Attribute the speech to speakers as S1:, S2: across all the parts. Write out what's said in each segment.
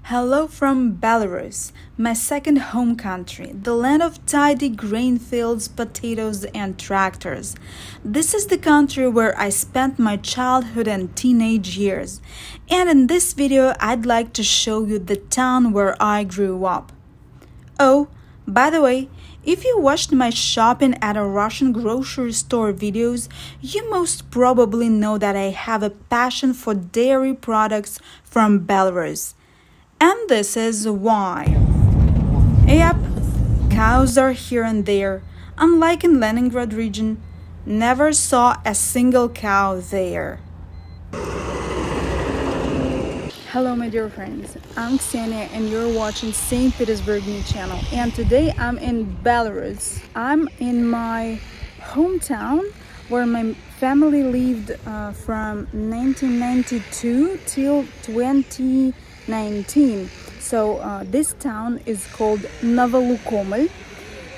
S1: Hello from Belarus, my second home country, the land of tidy grain fields, potatoes, and tractors. This is the country where I spent my childhood and teenage years. And in this video, I'd like to show you the town where I grew up. Oh, by the way, if you watched my shopping at a Russian grocery store videos, you most probably know that I have a passion for dairy products from Belarus. And this is why. Yep, cows are here and there. Unlike in Leningrad region, never saw a single cow there. Hello my dear friends, I'm Ksenia and you're watching St. Petersburg News Channel, and today I'm in Belarus. I'm in my hometown where my family lived from 1992 till 2019. So this town is called Novolukoml,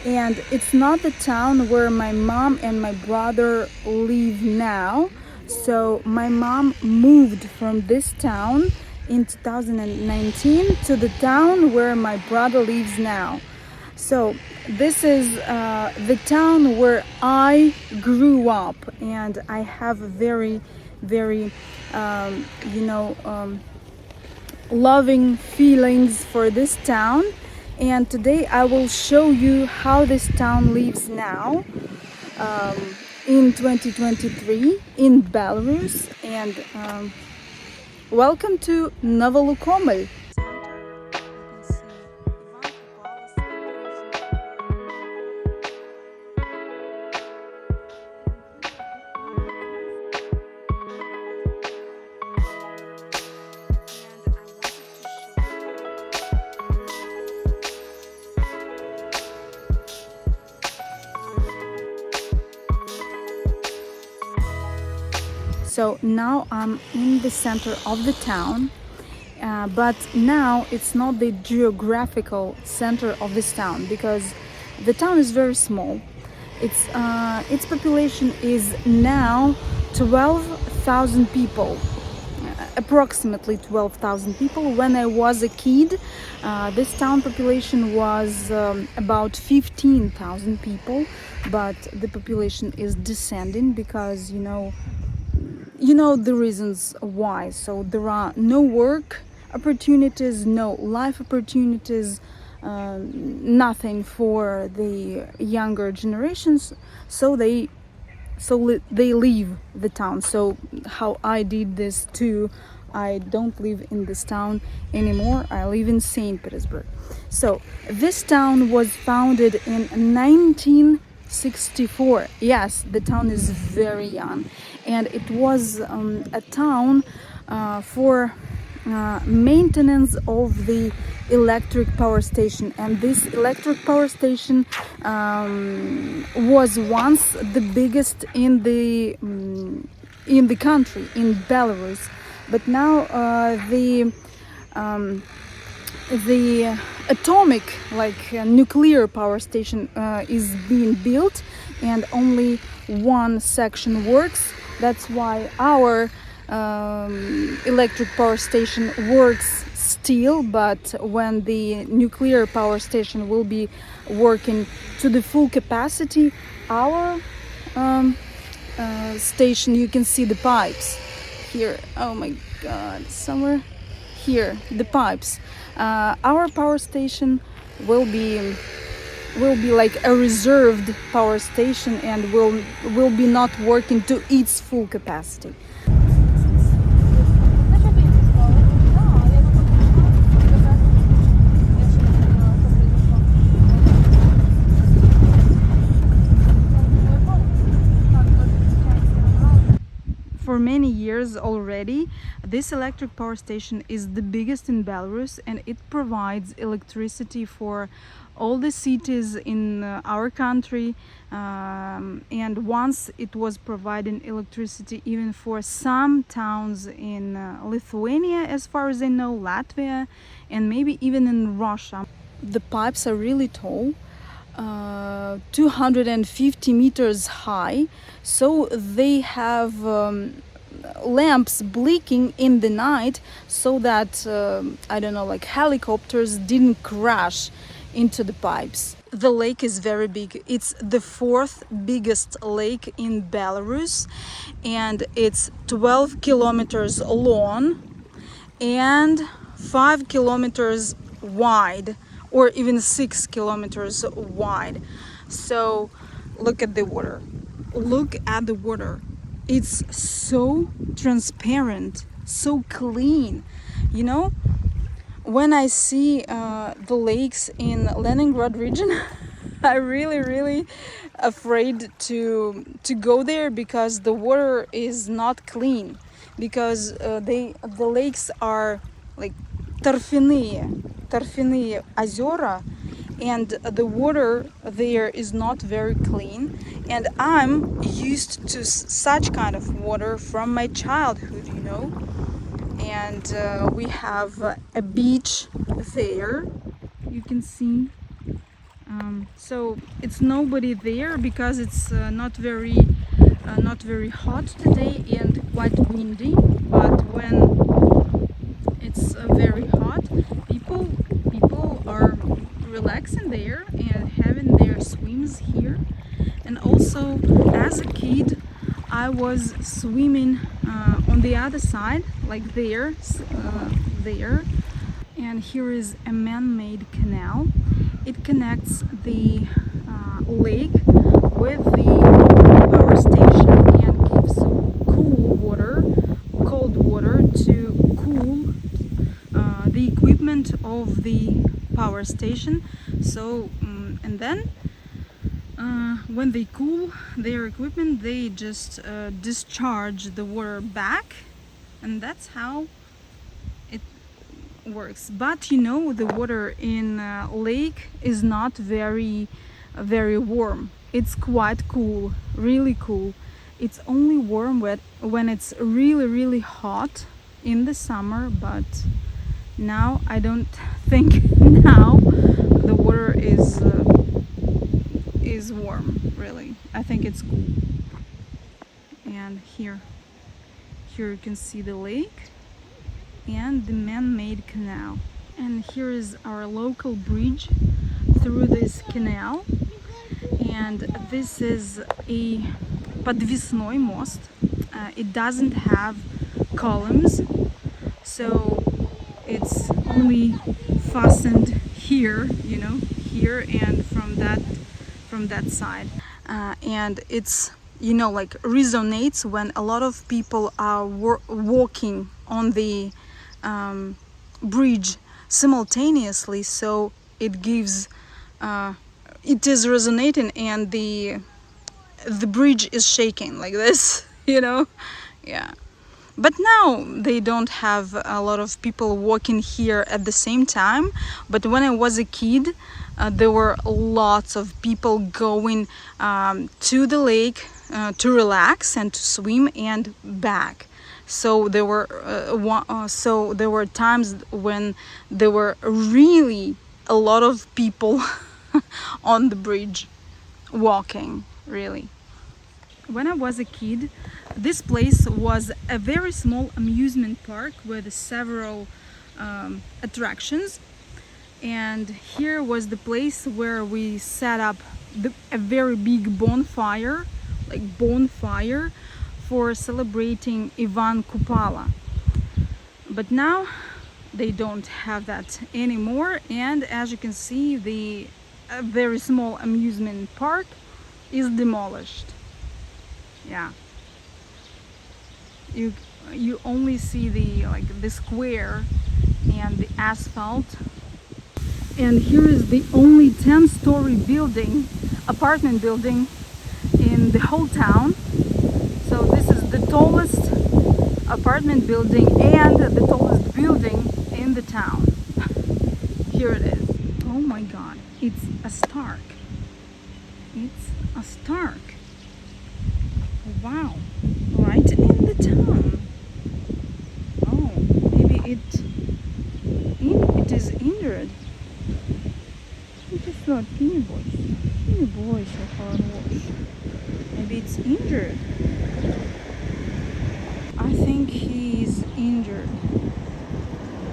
S1: and it's not the town where my mom and my brother live now. So my mom moved from this town in 2019 to the town where my brother lives now. So this is the town where I grew up, and I have very loving feelings for this town. And today I will show you how this town lives now in 2023 in Belarus. And welcome to Novolukoml. So now I'm in the center of the town, but now it's not the geographical center of this town because the town is very small. Its population is now 12,000 people, approximately 12,000 people. When I was a kid, this town population was about 15,000 people, but the population is descending because you know the reasons why. So there are no work opportunities, no life opportunities, nothing for the younger generations, so they leave the town. So how I did this too. I don't live in this town anymore. I live in St. Petersburg. So this town was founded in 1964. Yes, the town is very young, and it was a town for maintenance of the electric power station. And this electric power station was once the biggest in the country, in Belarus. But now the atomic, nuclear power station is being built, and only one section works. That's why our electric power station works still. But when the nuclear power station will be working to the full capacity, our station, you can see the pipes here. Oh my god, somewhere here, the pipes. Our power station will be like a reserved power station, and will be not working to its full capacity. For many years already, this electric power station is the biggest in Belarus, and it provides electricity for all the cities in our country. And once it was providing electricity even for some towns in Lithuania, as far as I know, Latvia, and maybe even in Russia. The pipes are really tall, 250 meters high, so they have lamps blinking in the night so that I don't know, like helicopters didn't crash into the pipes. The lake is very big. It's the fourth biggest lake in Belarus, and it's 12 kilometers long and 5 kilometers wide, or even 6 kilometers wide. So look at the water. Look at the water. It's so transparent, so clean. You know, when I see the lakes in Leningrad region, I really afraid to go there because the water is not clean, because the lakes are like торфяные озера, and the water there is not very clean, and I'm used to such kind of water from my childhood, you know. And we have a beach there, you can see. So it's nobody there because it's not very hot today and quite windy. But when it's very hot, people are relaxing there and having their swims here. And also, as a kid, I was swimming on the other side, like there. And here is a man-made canal. It connects the lake with the power station and gives cold water to cool the equipment of the power station. So and then when they cool their equipment, they just discharge the water back, and that's how it works. But you know, the water in lake is not very warm. It's quite cool, really cool. It's only warm when it's really hot in the summer, but now I don't think now the water is warm, really. I think it's cool. And here you can see the lake and the man-made canal. And here is our local bridge through this canal. And this is a подвесной most. It doesn't have columns, so it's only fastened here, you know, here and from that side. And it's, you know, like resonates when a lot of people are walking on the bridge simultaneously, so it gives it is resonating, and the bridge is shaking like this, you know. Yeah, but now they don't have a lot of people walking here at the same time. But when I was a kid, there were lots of people going to the lake to relax and to swim and back. So there were times when there were really a lot of people on the bridge walking, really. When I was a kid, this place was a very small amusement park with several attractions, and here was the place where we set up a very big bonfire for celebrating Ivan Kupala. But now they don't have that anymore, and as you can see, the very small amusement park is demolished. Yeah, you only see the square and the asphalt. And here is the only 10-story apartment building in the whole town. So this is the tallest apartment building and the tallest building in the town. Here it is. Oh my god, it's a Stark. It's a Stark. Wow, right in the town. Oh, maybe it is injured. Не бойся, хороший. Maybe it's injured. I I think he is injured.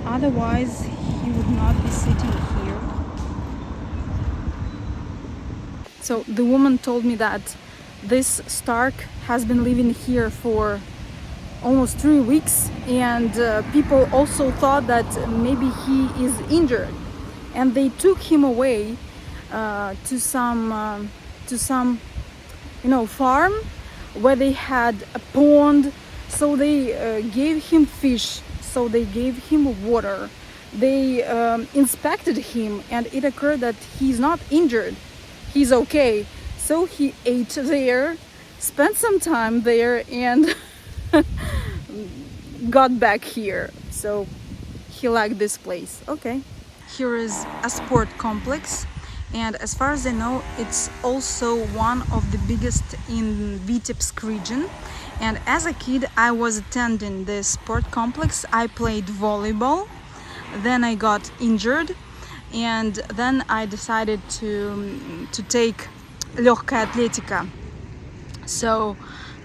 S1: Otherwise, he would not be sitting here. So the woman told me that this Stark has been living here for almost 3 weeks, and people also thought that maybe he is injured, and they took him away to some farm where they had a pond. So they gave him fish, so they gave him water, they inspected him, and it occurred that he's not injured, he's okay. So he ate there, spent some time there, and got back here. So he liked this place. Okay. Here is a sport complex, and as far as I know, it's also one of the biggest in Vitebsk region. And as a kid, I was attending this sport complex. I played volleyball, then I got injured, and then I decided to take легкая атлетика. So,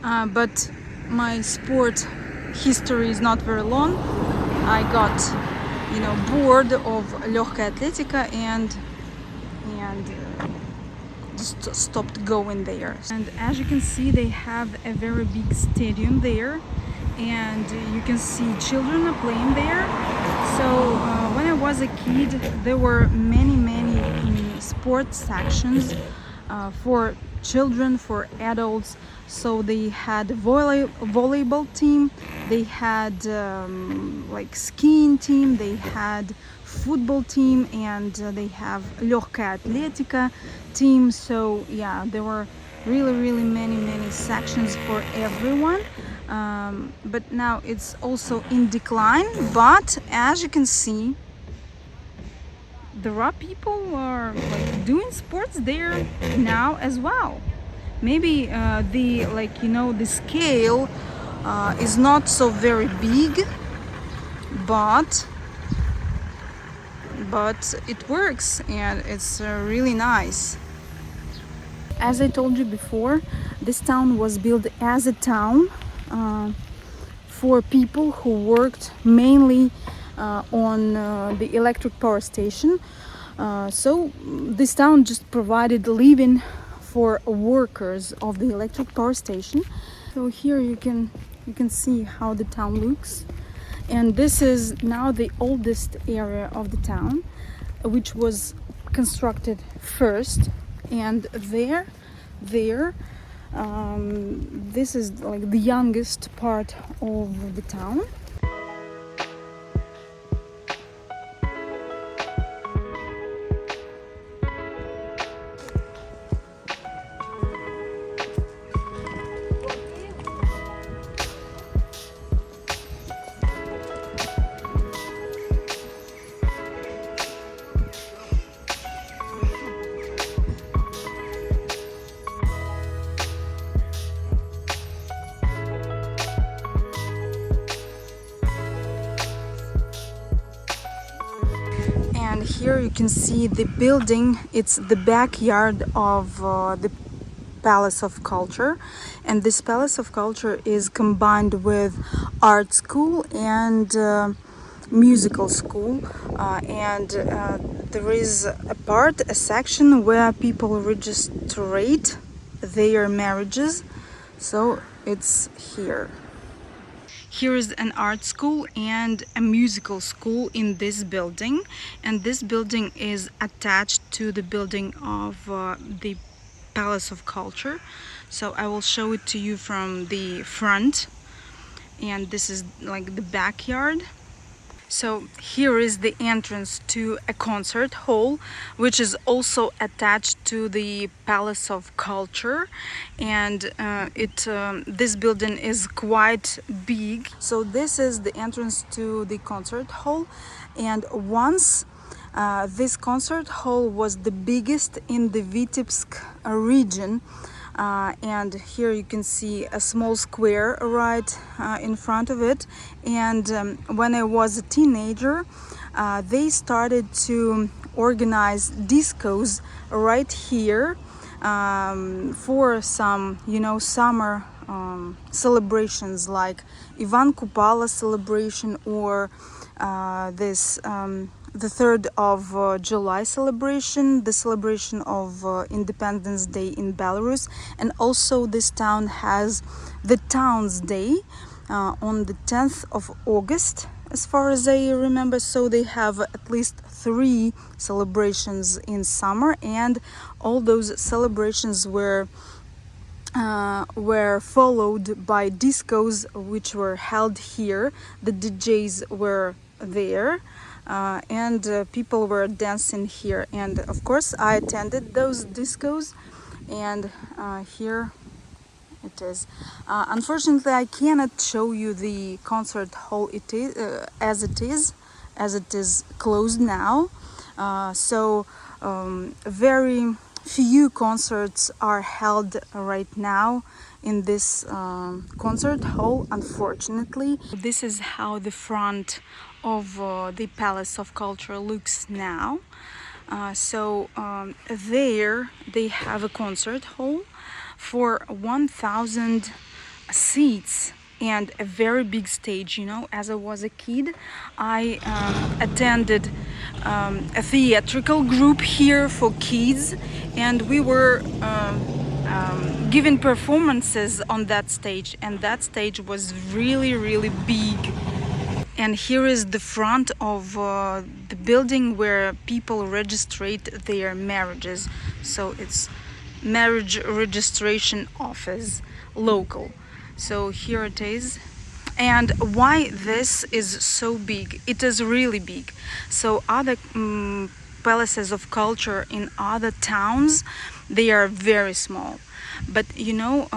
S1: but my sport history is not very long. I got, bored of легкая атлетика and just stopped going there. And as you can see, they have a very big stadium there, and you can see children are playing there. So when I was a kid, there were many sports sections for children, for adults. So they had volleyball team, they had like skiing team, they had football team, and they have легкая атлетика team. So yeah, there were really many sections for everyone. But now it's also in decline. But as you can see, there are people who are like doing sports there now as well. Maybe the scale is not so very big, but it works, and it's really nice. As I told you before, this town was built as a town for people who worked mainly on the electric power station. So this town just provided living for workers of the electric power station. So here you can see how the town looks. And this is now the oldest area of the town, which was constructed first. And this is like the youngest part of the town. And here you can see the building. It's the backyard of the Palace of Culture, and this Palace of Culture is combined with art school and musical school, and there is a section where people register their marriages. So it's here. Here is an art school and a musical school in this building, and this building is attached to the building of the Palace of Culture. So I will show it to you from the front, and this is like the backyard. So here is the entrance to a concert hall, which is also attached to the Palace of Culture, and this building is quite big. So this is the entrance to the concert hall, and once this concert hall was the biggest in the Vitebsk region. And here you can see a small square right in front of it. And when I was a teenager, they started to organize discos right here for some, summer celebrations like Ivan Kupala celebration, or this the 3rd of July celebration, the celebration of Independence Day in Belarus. And also this town has the Town's Day on the 10th of August, as far as I remember. So they have at least 3 celebrations in summer, and all those celebrations were followed by discos which were held here. The DJs were there, and people were dancing here, and of course I attended those discos. And here it is. Unfortunately, I cannot show you the concert hall as it is closed now. So very few concerts are held right now in this concert hall, unfortunately. This is how the front of the Palace of Culture looks now. There they have a concert hall for 1,000 seats and a very big stage. You know, as I was a kid, I attended a theatrical group here for kids, and we were giving performances on that stage, and that stage was really, really big. And here is the front of the building where people registrate their marriages. So it's marriage registration office, local. So here it is. And why this is so big? It is really big. So other palaces of culture in other towns, they are very small. But you know,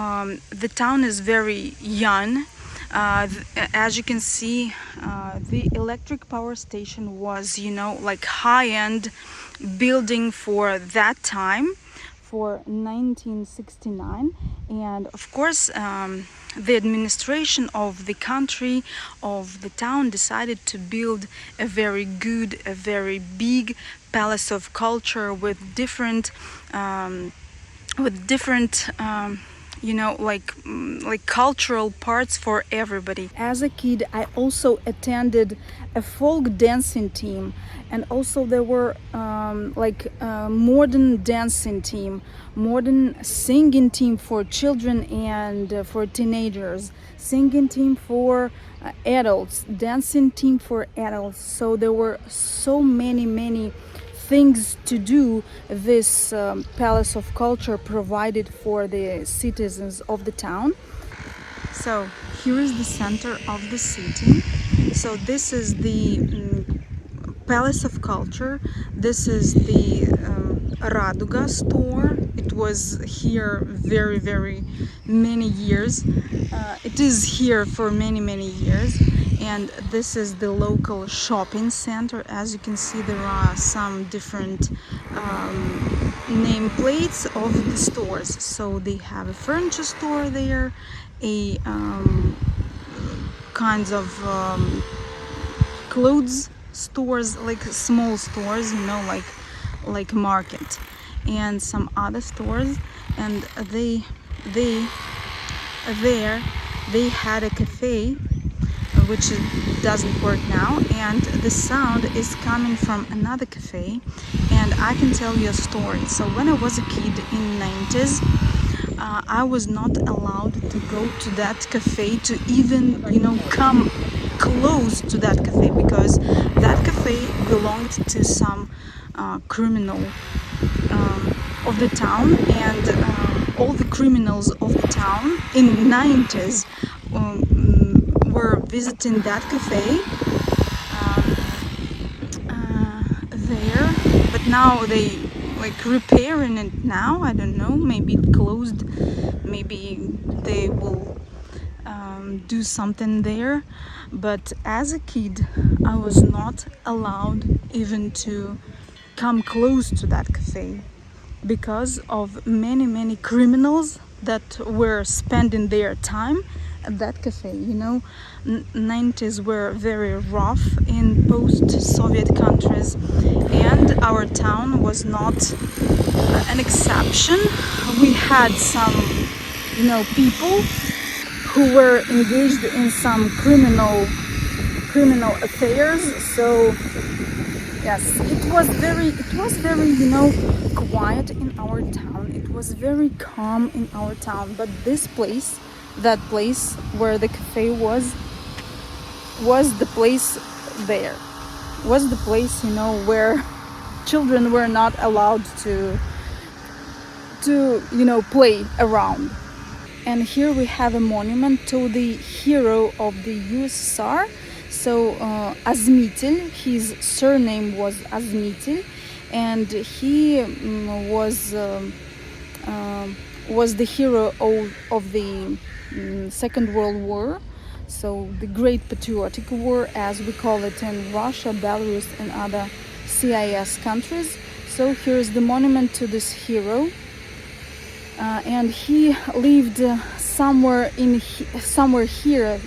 S1: the town is very young. As you can see, the electric power station was, you know, like high-end building for that time, for 1969. And of course, the administration of the country, of the town, decided to build a very good, a very big palace of culture with different you know, like cultural parts for everybody. As a kid, I also attended a folk dancing team, and also there were modern dancing team, modern singing team for children and for teenagers, singing team for adults, dancing team for adults. So there were so many things to do. This palace of culture provided for the citizens of the town. So here is the center of the city. So this is the Palace of Culture. This is the Raduga store. It was here very many years. It is here for many years. And this is the local shopping center. As you can see, there are some different nameplates of the stores. So they have a furniture store there, a kinds of clothes stores, like small stores, you know, like market, and some other stores. And they had a cafe which doesn't work now, and the sound is coming from another cafe. And I can tell you a story. So when I was a kid in 90s, I was not allowed to go to that cafe, to even, you know, come close to that cafe, because that cafe belonged to some criminal of the town, and all the criminals of the town in 90s were visiting that cafe there. But now they repairing it now. I don't know, maybe it closed, maybe they will do something there. But as a kid, I was not allowed even to come close to that cafe, because of many criminals that were spending their time at that cafe. You know, 90s were very rough in post-Soviet countries, and our town was not an exception. We had some, you know, people who were engaged in some criminal affairs. So yes, it was very quiet in our town. It was very calm in our town. But this place, that place where the cafe was the place there. Was the place where children were not allowed to play around. And here we have a monument to the hero of the USSR. So Azmitil, his surname was Azmitil, and he was the hero of the Second World War. So the Great Patriotic War, as we call it in Russia, Belarus, and other CIS countries. So here is the monument to this hero. And he lived somewhere here.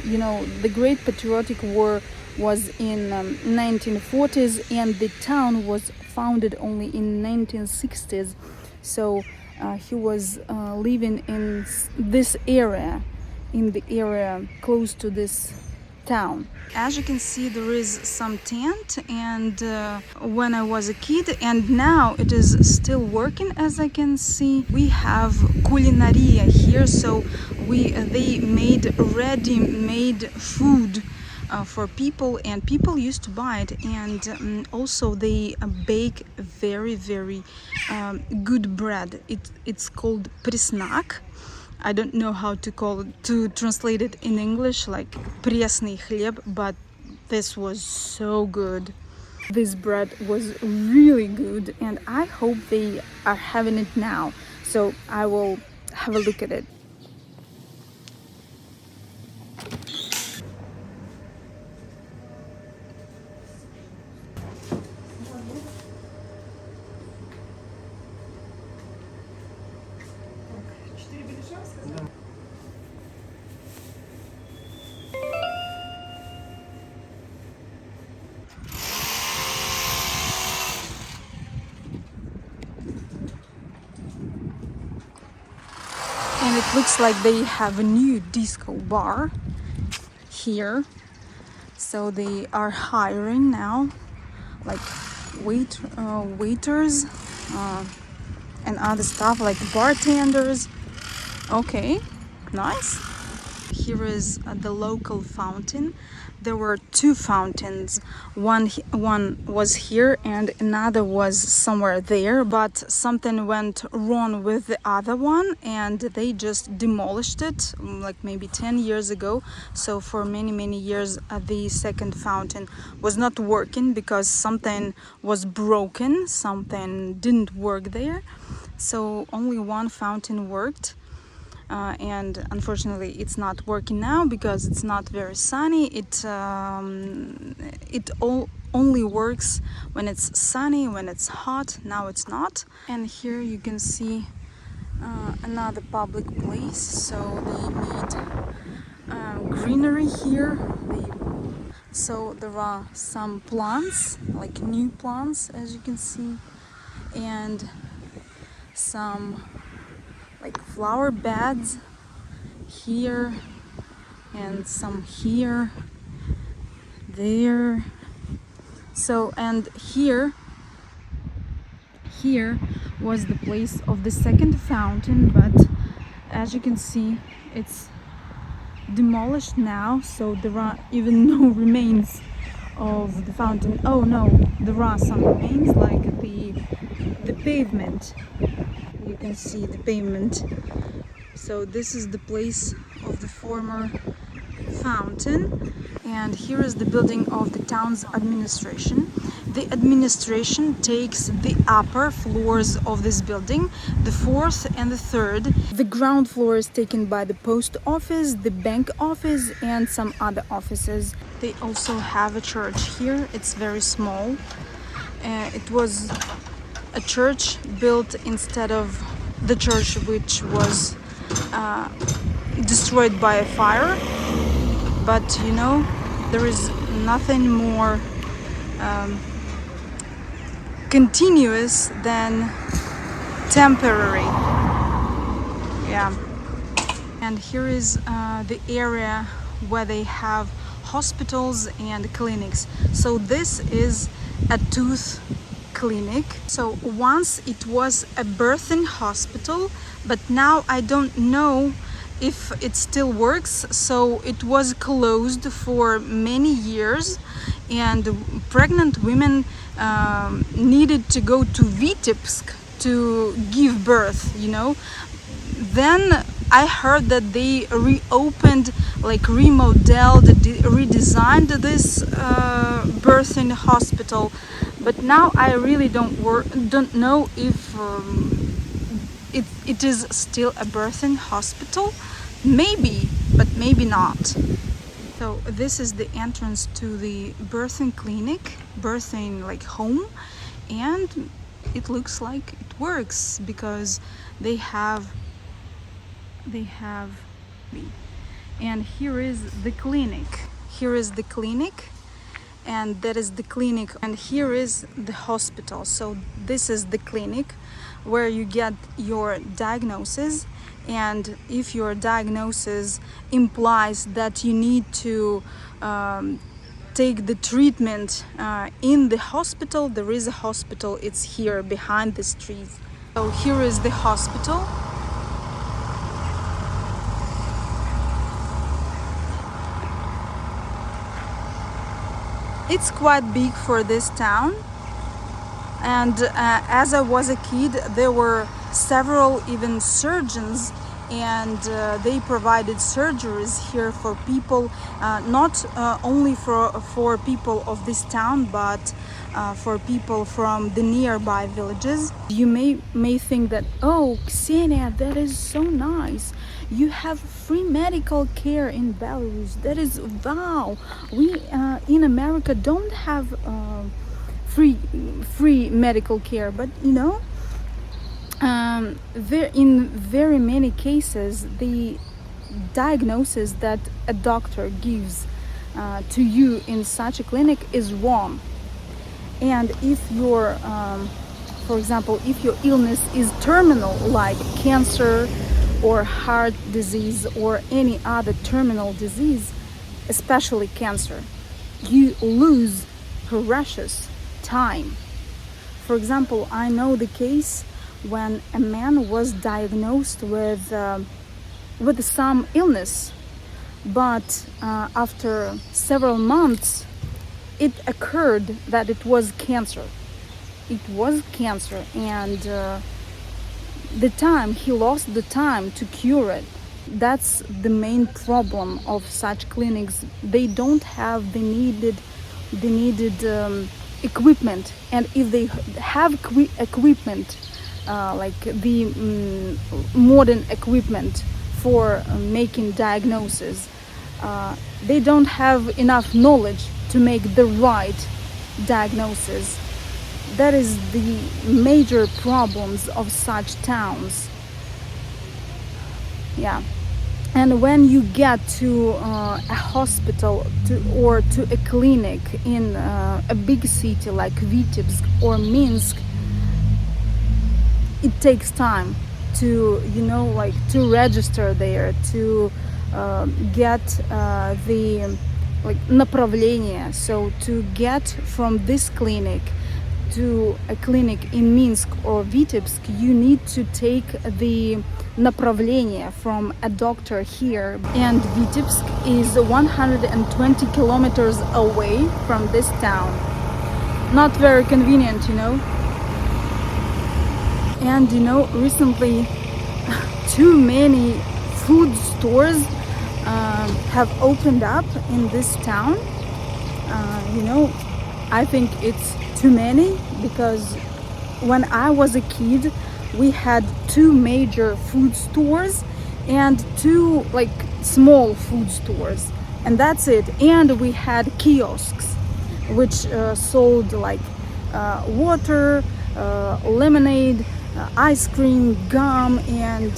S1: The Great Patriotic War was in 1940s, and the town was founded only in 1960s. So he was living in this area, in the area close to this town. As you can see, there is some tent, and when I was a kid, and now it is still working. As I can see, we have culinaria here, so they made ready-made food for people, and people used to buy it. And also they bake very good bread. It's called presnak. I don't know how to translate it in English, like пресный хлеб, but this was so good. This bread was really good, and I hope they are having it now. So I will have a look at it. And it looks like they have a new disco bar here. So they are hiring now, like waiters and other stuff, like bartenders. Okay, nice. Here is the local fountain. There were two fountains. One was here and another was somewhere there, but something went wrong with the other one and they just demolished it like maybe 10 years ago. So for many years the second fountain was not working because something was broken, something didn't work there. So only one fountain worked. And unfortunately it's not working now because it's not very sunny. It only works when it's sunny, when it's hot. Now it's not. And here you can see another public place. So they made greenery here. So there are some plants, like new plants, as you can see, and some like flower beds here and some here, there. So, and here was the place of the second fountain, but as you can see it's demolished now, so there are even no remains of the fountain. Oh no, there are some remains, like the pavement. You can see the pavement. So this is the place of the former fountain, and here is the building of the town's administration. The administration takes the upper floors of this building, the fourth and the third. The ground floor is taken by the post office, the bank office, and some other offices. They also have a church here. It's very small. It was a church built instead of the church which was destroyed by a fire. But there is nothing more continuous than temporary. Yeah. And here is the area where they have hospitals and clinics. So this is a tooth clinic. So once it was a birthing hospital, but now I don't know if it still works. So it was closed for many years, and pregnant women needed to go to Vitebsk to give birth, you know. Then I heard that they reopened, like remodeled, redesigned this birthing hospital, but now I really don't know if it is still a birthing hospital. Maybe, but maybe not. So this is the entrance to the birthing clinic, birthing like home, and it looks like it works because they have and here is the clinic. Here is the clinic, and that is the clinic, and here is the hospital. So this is the clinic where you get your diagnosis, and if your diagnosis implies that you need to take the treatment in the hospital, there is a hospital. It's here behind this tree. So here is the hospital. It's quite big for this town, and as I was a kid, there were several even surgeons, and they provided surgeries here for people, not only for people of this town, but for people from the nearby villages. You may think that, oh, Ksenia, that is so nice. You have free medical care in Belarus. That is wow. We in America don't have free medical care, but you know, in very many cases, the diagnosis that a doctor gives to you in such a clinic is wrong. And if your, for example, if your illness is terminal, like cancer or heart disease or any other terminal disease, especially cancer, you lose precious time. For example, I know the case when a man was diagnosed with some illness, but after several months it occurred that it was cancer. It was cancer, and he lost the time to cure it. That's the main problem of such clinics. They don't have the needed equipment, and if they have equipment, like the modern equipment for making diagnosis, they don't have enough knowledge to make the right diagnosis. That is the major problems of such towns. Yeah. And when you get to a hospital or to a clinic in a big city like Vitebsk or Minsk, it takes time to, you know, like to register there, to get the like направление. So to get from this clinic to a clinic in Minsk or Vitebsk, you need to take the направление from a doctor here. And Vitebsk is 120 kilometers away from this town. Not very convenient, you know. And you know, recently too many food stores have opened up in this town. You know, I think it's too many, because when I was a kid, we had 2 major food stores and 2 like small food stores, and that's it. And we had kiosks which sold like water, lemonade, ice cream, gum, and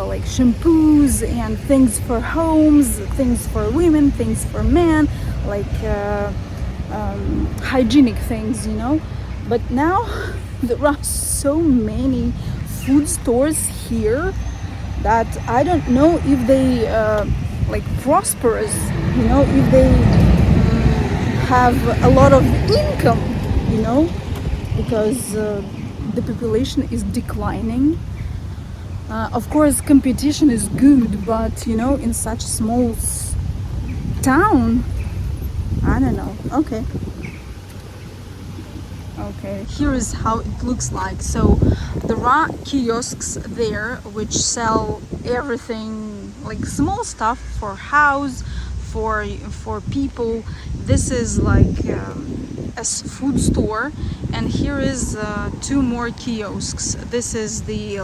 S1: like shampoos and things for homes, things for women, things for men, like hygienic things, you know. But now there are so many food stores here that I don't know if they like prosperous, if they have a lot of income, because the population is declining. Of course, competition is good, but in such small town, I don't know. Okay. Okay, here is how it looks like. So there are kiosks there which sell everything, like small stuff for house, for people. This is like a food store, and here is two more kiosks. This is the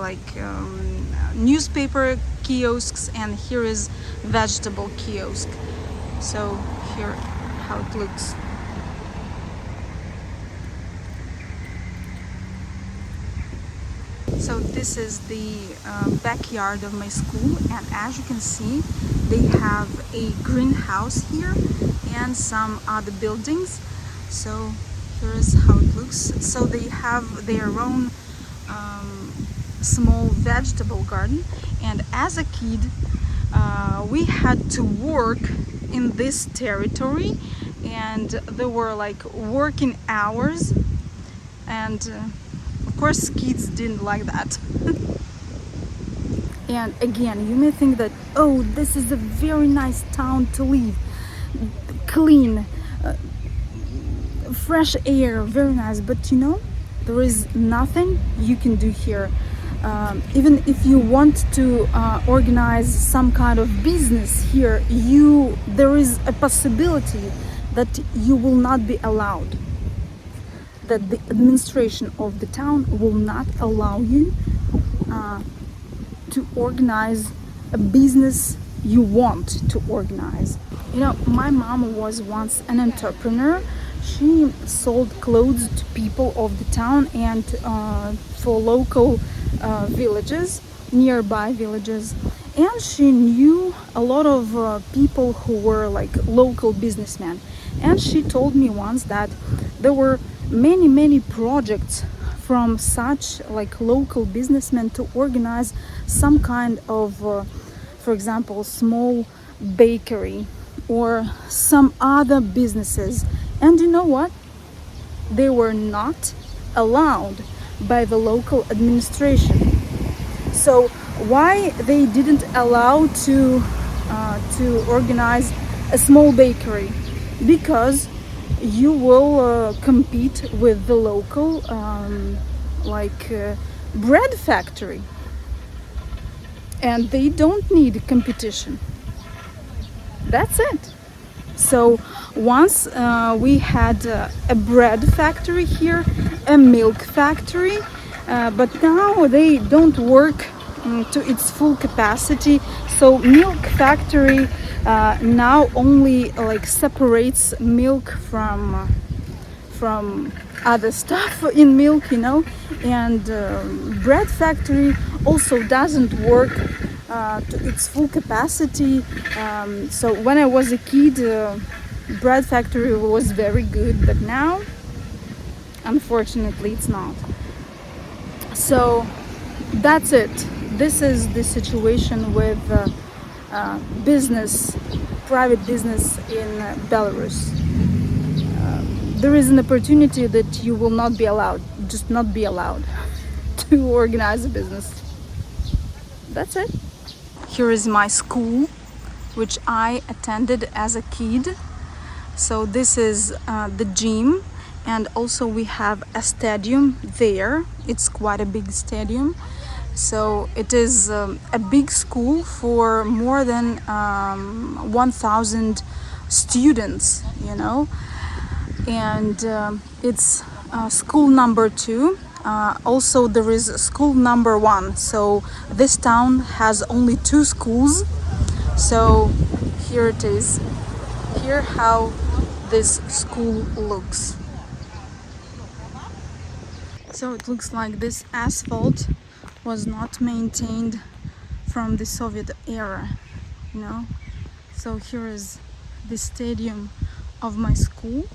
S1: newspaper kiosks, and here is vegetable kiosk. So here how it looks. So this is the backyard of my school, and as you can see, they have a greenhouse here and some other buildings. So here is how it looks. So they have their own small vegetable garden, and as a kid we had to work in this territory, and there were like working hours, and of course kids didn't like that. And again, you may think that, oh, this is a very nice town to live, clean, fresh air, very nice, but there is nothing you can do here. Even if you want to organize some kind of business here, there is a possibility that you will not be allowed, that the administration of the town will not allow you to organize a business you want to organize. My mom was once an entrepreneur. She sold clothes to people of the town and for local villages, nearby villages, and she knew a lot of people who were like local businessmen. And she told me once that there were many projects from such like local businessmen to organize some kind of for example, small bakery or some other businesses. And you know what? They were not allowed by the local administration. So why they didn't allow to organize a small bakery? Because you will compete with the local bread factory, and they don't need competition. That's it. So once we had a bread factory here, a milk factory, but now they don't work to its full capacity. So milk factory now only like separates milk from other stuff in milk, and bread factory also doesn't work to its full capacity. So when I was a kid, bread factory was very good, but now unfortunately it's not. So that's it. This is the situation with private business in Belarus. There is an opportunity that you will not be allowed, just not be allowed to organize a business. That's it. Here is my school, which I attended as a kid. So this is the gym, and also we have a stadium there. It's quite a big stadium. So it is a big school for more than 1,000 students, and it's school number 2. Also there is school number 1. So this town has only 2 schools. So here it is. Here how this school looks. So it looks like this asphalt was not maintained from the Soviet era, So here is the stadium of my school.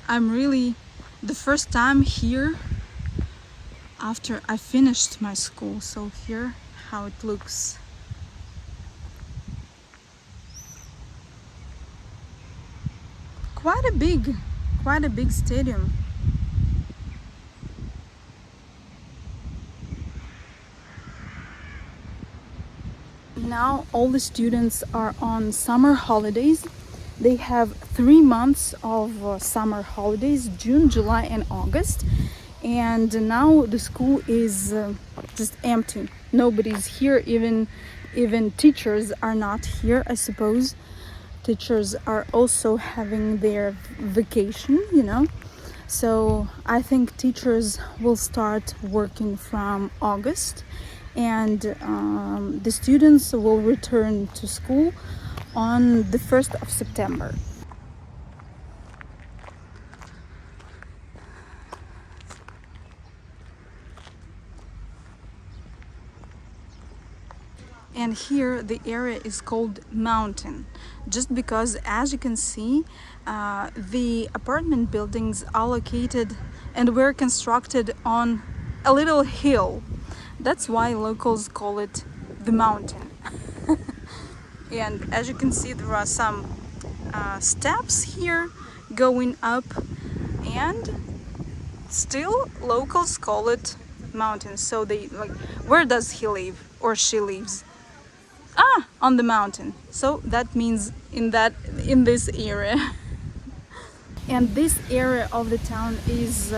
S1: I'm really, the first time here, after I finished my school. So here how it looks. Quite a big stadium. Now all the students are on summer holidays. They have 3 months of summer holidays, June, July and August. And now the school is just empty. Nobody's here, even teachers are not here, I suppose. Teachers are also having their vacation, So I think teachers will start working from August, and the students will return to school on the 1st of September. And here the area is called mountain, just because, as you can see, the apartment buildings are located and were constructed on a little hill. That's why locals call it the mountain. And as you can see, there are some steps here going up, and still locals call it mountain. So they like, where does he live or she lives? On the mountain. So that means in this area. And this area of the town is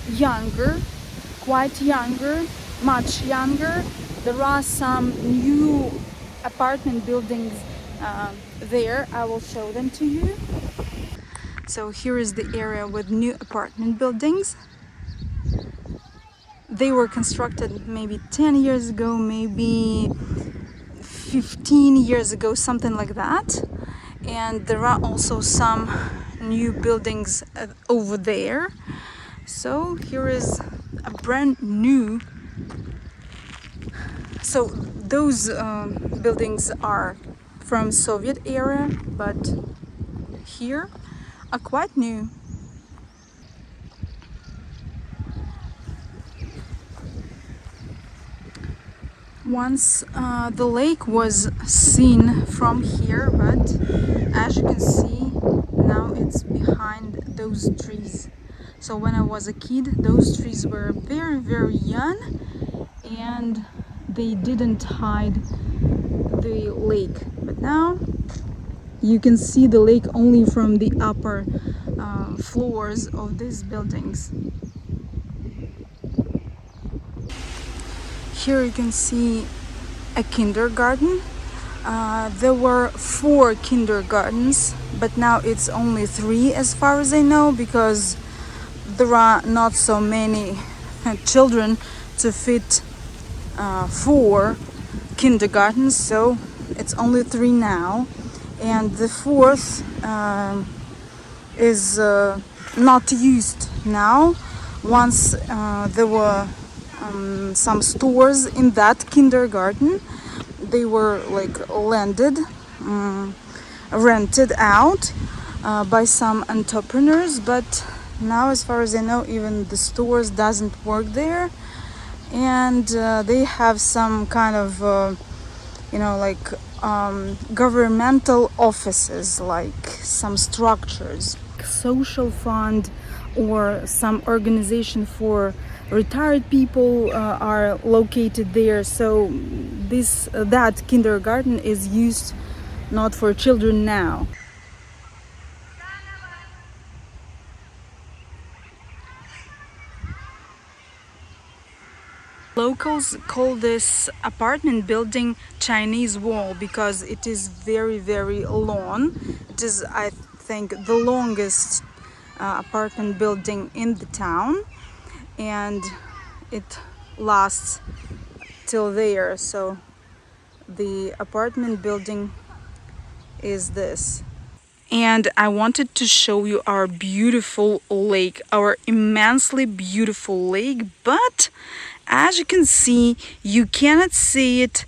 S1: younger, quite younger, much younger. There are some new apartment buildings there. I will show them to you. So here is the area with new apartment buildings. They were constructed maybe 10 years ago, maybe 15 years ago, something like that. And there are also some new buildings over there. So here is a brand new. So those buildings are from Soviet era, but here are quite new. Once the lake was seen from here, but as you can see, now it's behind those trees. So when I was a kid, those trees were very, very young, and they didn't hide the lake. But now you can see the lake only from the upper floors of these buildings. Here you can see a kindergarten. There were 4 kindergartens, but now it's only 3 as far as I know, because there are not so many children to fit 4 kindergartens, so it's only 3 now. And the 4th is not used now. Once there were some stores in that kindergarten. They were like rented out by some entrepreneurs, but now, as far as I know, even the stores doesn't work there, and they have some kind of governmental offices, like some structures, social fund or some organization for retired people are located there. So that kindergarten is used not for children now. Locals call this apartment building Chinese wall because it is very, very long. It is, I think, the longest apartment building in the town, and it lasts till there. So the apartment building is this. And I wanted to show you our beautiful lake, our immensely beautiful lake, but as you can see, you cannot see it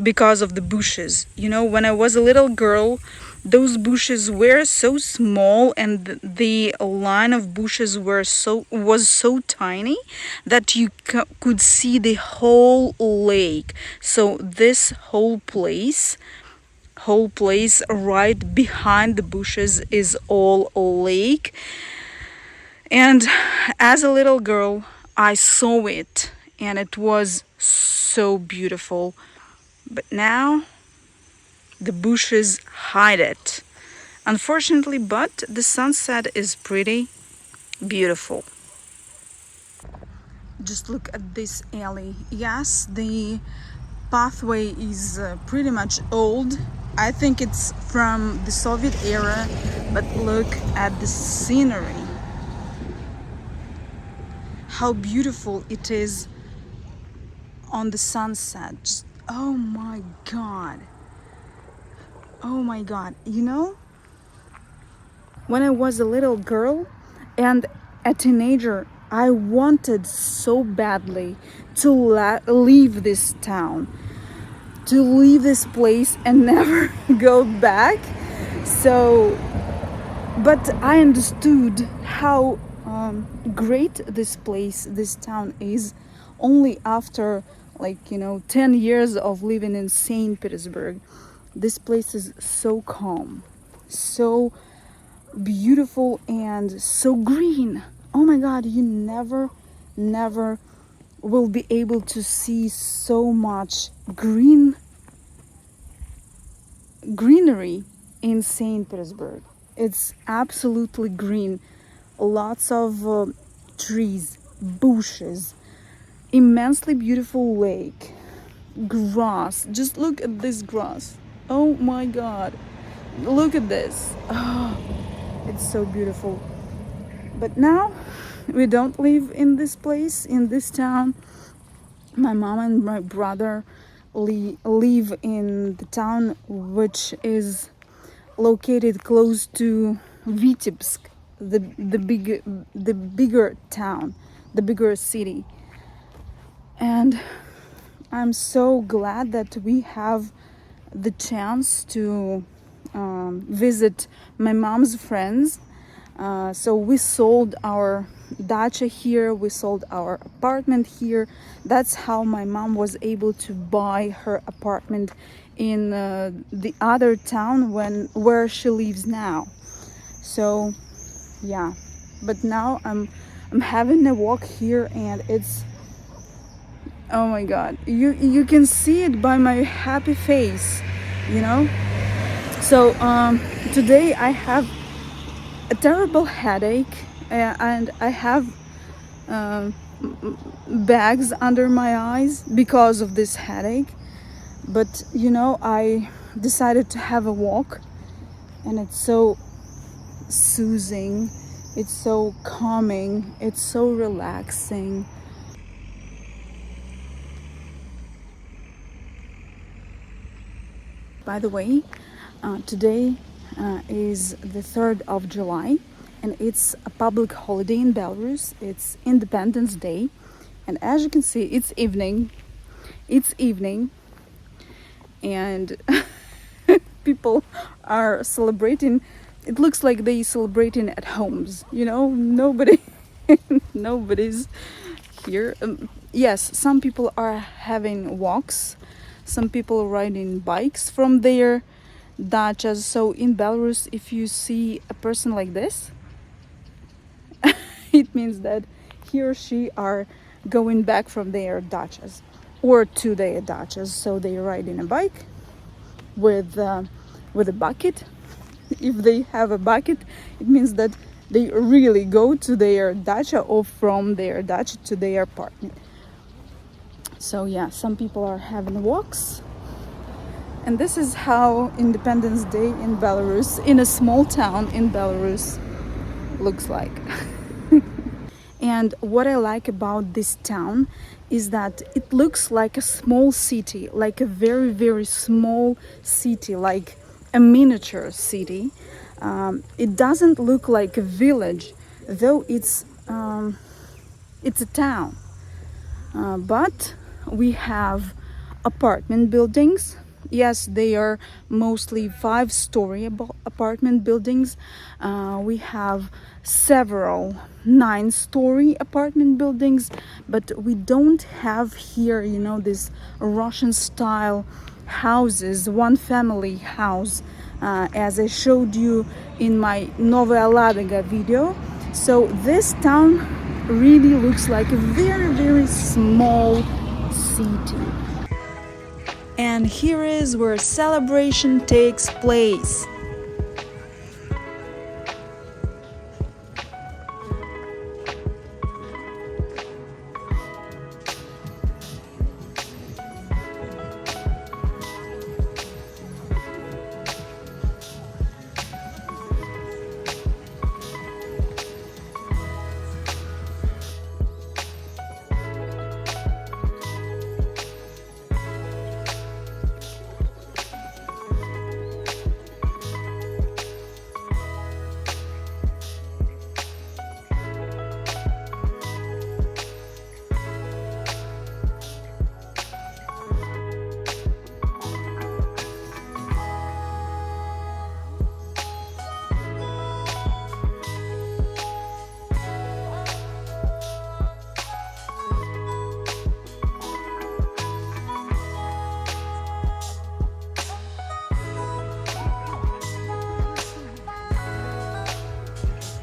S1: because of the bushes. You know, when I was a little girl, Those bushes were so small, and the line of bushes was so tiny that you could see the whole lake. So this whole place right behind the bushes is all lake. And as a little girl, I saw it, and it was so beautiful. But now the bushes hide it, unfortunately, but the sunset is pretty beautiful. Just look at this alley. Yes, the pathway is pretty much old. I think it's from the Soviet era, but look at the scenery. How beautiful it is on the sunset. Oh my god. Oh my god. When I was a little girl and a teenager, I wanted so badly to leave this town, to leave this place and never go back. So, but I understood how great this place, this town is, only after 10 years of living in St. Petersburg. This place is so calm, so beautiful, and so green. Oh my god, you never will be able to see so much greenery in St. Petersburg. It's absolutely green. Lots of trees, bushes, immensely beautiful lake, grass. Just look at this grass. Oh my god. Look at this. Oh, it's so beautiful. But now we don't live in this place, in this town. My mom and my brother live in the town which is located close to Vitebsk, the bigger town, the bigger city. And I'm so glad that we have the chance to visit my mom's friends. So we sold our dacha here, we sold our apartment here. That's how my mom was able to buy her apartment in the other town where she lives now. So yeah, but now I'm having a walk here, and it's, oh my god, you can see it by my happy face, you know. So today I have a terrible headache, and I have bags under my eyes because of this headache. But I decided to have a walk, and it's so soothing, it's so calming, it's so relaxing. By the way, today is the 3rd of July, and it's a public holiday in Belarus. It's Independence Day, and as you can see, it's evening. And people are celebrating. It looks like they celebrating at homes, nobody's here. Yes, some people are having walks, some people riding bikes from their dachas. So in Belarus, if you see a person like this, it means that he or she are going back from their dachas or to their dachas. So they ride in a bike with a bucket. If they have a bucket, it means that they really go to their dacha, or from their dacha to their apartment. So yeah, some people are having walks. And this is how Independence Day in Belarus, in a small town in Belarus, looks like. And what I like about this town is that it looks like a small city, like a very, very small city, like a miniature city. It doesn't look like a village, though it's a town. But we have apartment buildings, Yes, they are mostly five-story apartment buildings. We have several nine-story apartment buildings, but we don't have here, this Russian style houses, one family house, as I showed you in my Novolukoml video. So this town really looks like a very, very small city. And here is where celebration takes place.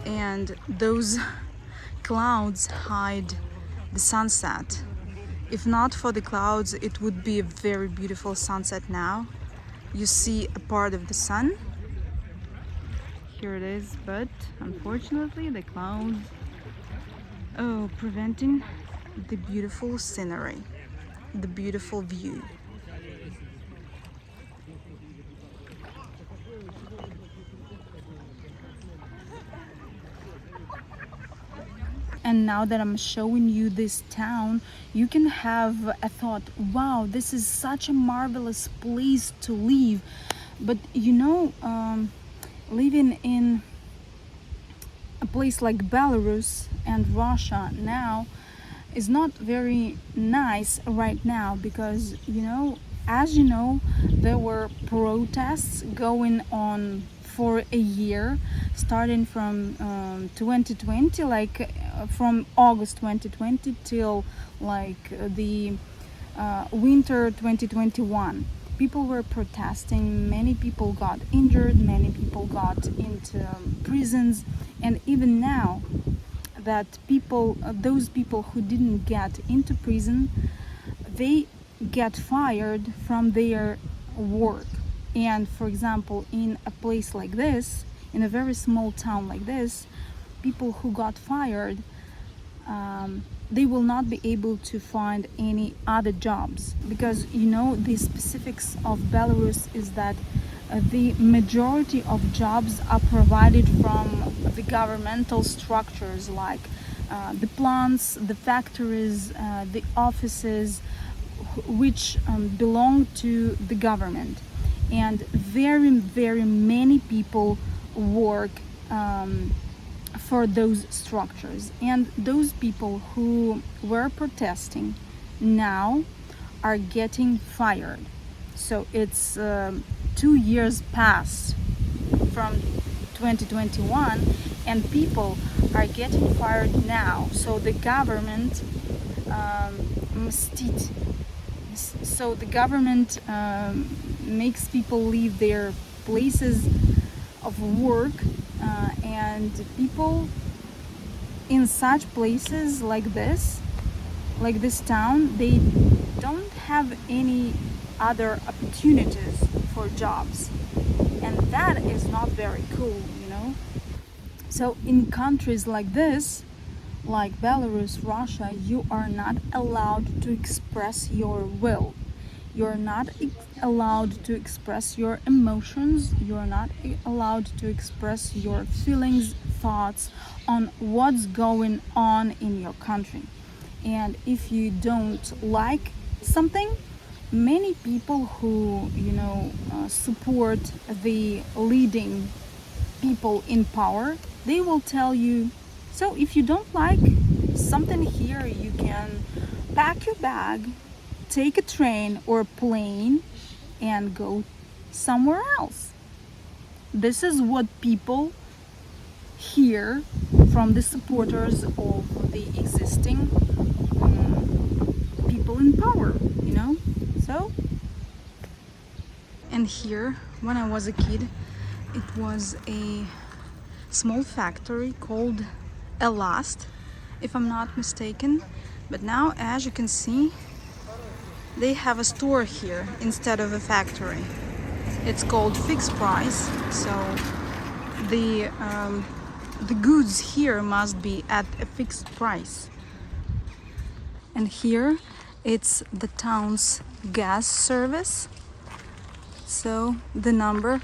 S1: And those clouds hide the sunset. If not for the clouds, it would be a very beautiful sunset now. You see a part of the sun. Here it is, but unfortunately the clouds preventing the beautiful scenery, the beautiful view. And now that I'm showing you this town, you can have a thought, wow, this is such a marvelous place to live. But living in a place like Belarus and Russia now is not very nice right now because, as you know, there were protests going on for a year, starting from 2020, from August 2020 till the winter 2021. People were protesting, many people got injured, many people got into prisons, and even now that those people who didn't get into prison, they get fired from their work. And for example, in a place like this, in a very small town like this, people who got fired, they will not be able to find any other jobs because the specifics of Belarus is that the majority of jobs are provided from the governmental structures like the plants, the factories, the offices, which belong to the government. And very, very many people work for those structures, and those people who were protesting now are getting fired. So it's 2 years past from 2021 and people are getting fired now. So the government makes people leave their places of work, and people in such places like this town, they don't have any other opportunities for jobs, and that is not very cool. So in countries like this, like Belarus, Russia, you are not allowed to express your will. You're not allowed to express your emotions. You're not allowed to express your feelings, thoughts on what's going on in your country. And if you don't like something, many people who support the leading people in power, they will tell you, so if you don't like something here, you can pack your bag, take a train or a plane and go somewhere else. This is what people hear from the supporters of the existing people in power, you know? So, and here, when I was a kid, it was a small factory called Elast, if I'm not mistaken. But now, as you can see, they have a store here instead of a factory. It's called Fixed Price, so the goods here must be at a fixed price. And here it's the town's gas service, so the number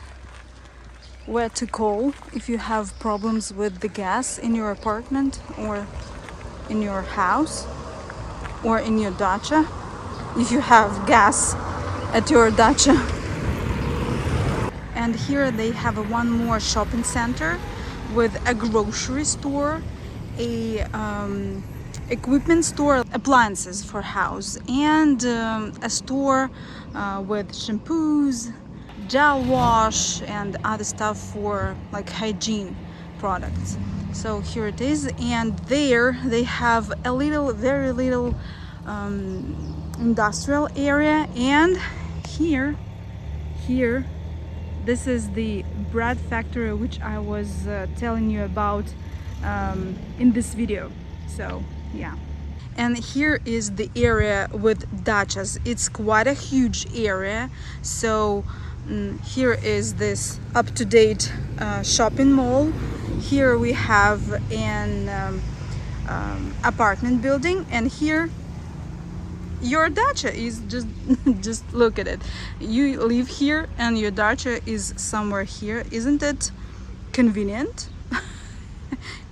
S1: where to call if you have problems with the gas in your apartment or in your house or in your dacha, if you have gas at your dacha. And here they have one more shopping center with a grocery store, a equipment store, appliances for house, and a store with shampoos, gel wash, and other stuff for like hygiene products. So here it is, and there they have a little, very little industrial area, and here this is the bread factory which I was telling you about in this video. So yeah. And here is the area with dachas. It's quite a huge area. So here is this up-to-date shopping mall. Here we have an apartment building, and here your dacha is just look at it. You live here and your dacha is somewhere here. Isn't it convenient?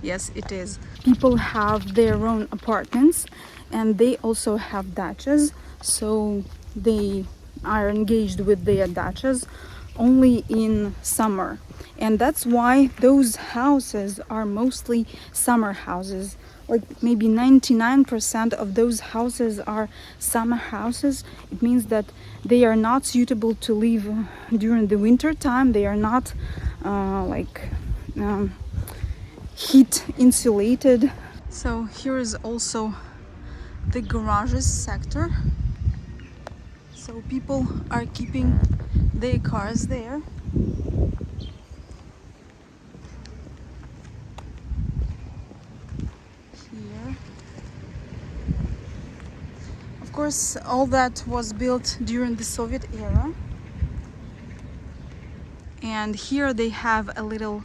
S1: Yes, it is. People have their own apartments and they also have dachas, so they are engaged with their dachas only in summer, and that's why those houses are mostly summer houses. Like maybe 99% of those houses are summer houses. It means that they are not suitable to live during the winter time. They are not heat insulated. So here is also the garages sector. So people are keeping their cars there. Here. Of course, all that was built during the Soviet era. And here they have a little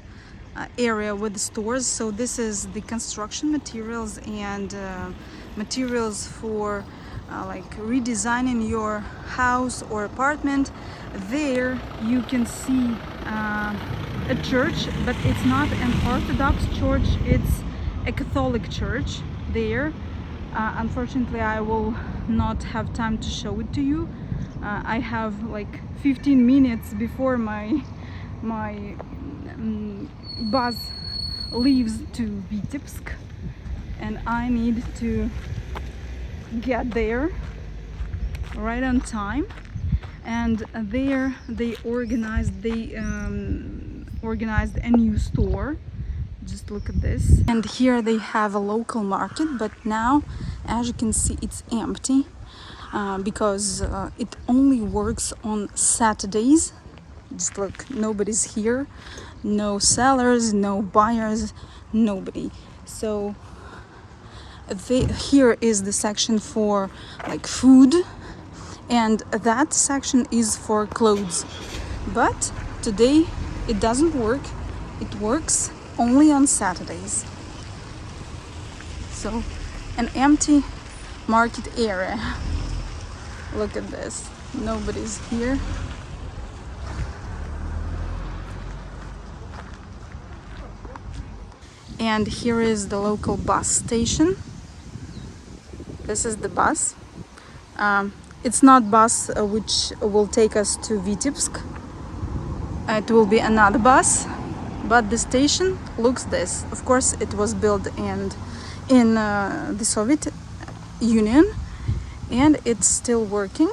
S1: area with the stores. So this is the construction materials and materials for like redesigning your house or apartment. There you can see a church, but it's not an Orthodox church, it's a Catholic church there. Unfortunately, I will not have time to show it to you. I have like 15 minutes before my bus leaves to Vitebsk, and I need to get there right on time. And there they organized a new store. Just look at this. And here they have a local market, but now, as you can see, it's empty because it only works on Saturdays. Just look, nobody's here, no sellers, no buyers, nobody. So here is the section for like food, and that section is for clothes. But today it doesn't work. It works only on Saturdays. So an empty market area. Look at this, nobody's here. And here is the local bus station. This is the bus. It's not bus which will take us to Vitebsk. It will be another bus, but the station looks this. Of course, it was built in the Soviet Union, and it's still working.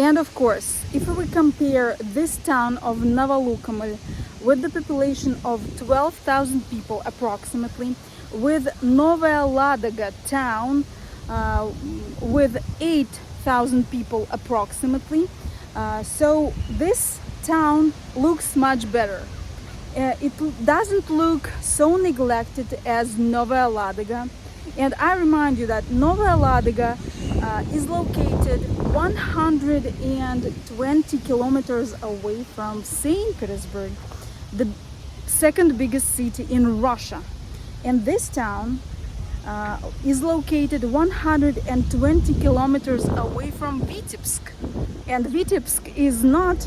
S1: And of course, if we compare this town of Novolukoml with the population of 12,000 people approximately, with Novaya Ladaga town with 8,000 people approximately, so this town looks much better. It doesn't look so neglected as Novaya Ladaga. And I remind you that Novaya Ladaga is located 120 kilometers away from St. Petersburg, the second biggest city in Russia. And this town is located 120 kilometers away from Vitebsk. And Vitebsk is not,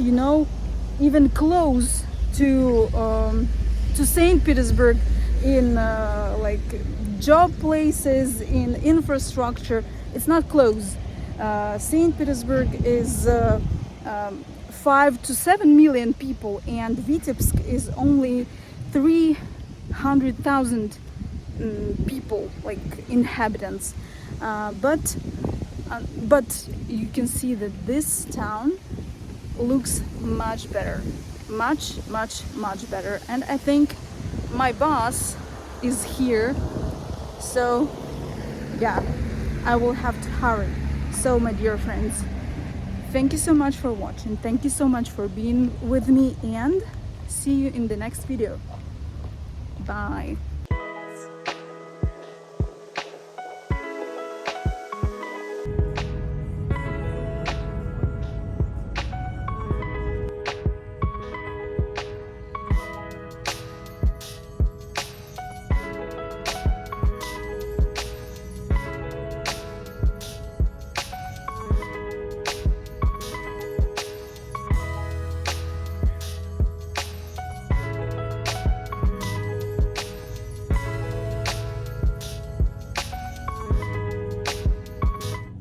S1: even close to St. Petersburg in like job places, in infrastructure. It's not close. St. Petersburg is 5 to 7 million people, and Vitebsk is only 300,000 people, like inhabitants. But you can see that this town looks much better, much better. And I think my boss is here, so yeah, I will have to hurry. So my dear friends, thank you so much for watching, thank you so much for being with me, and see you in the next video. Bye.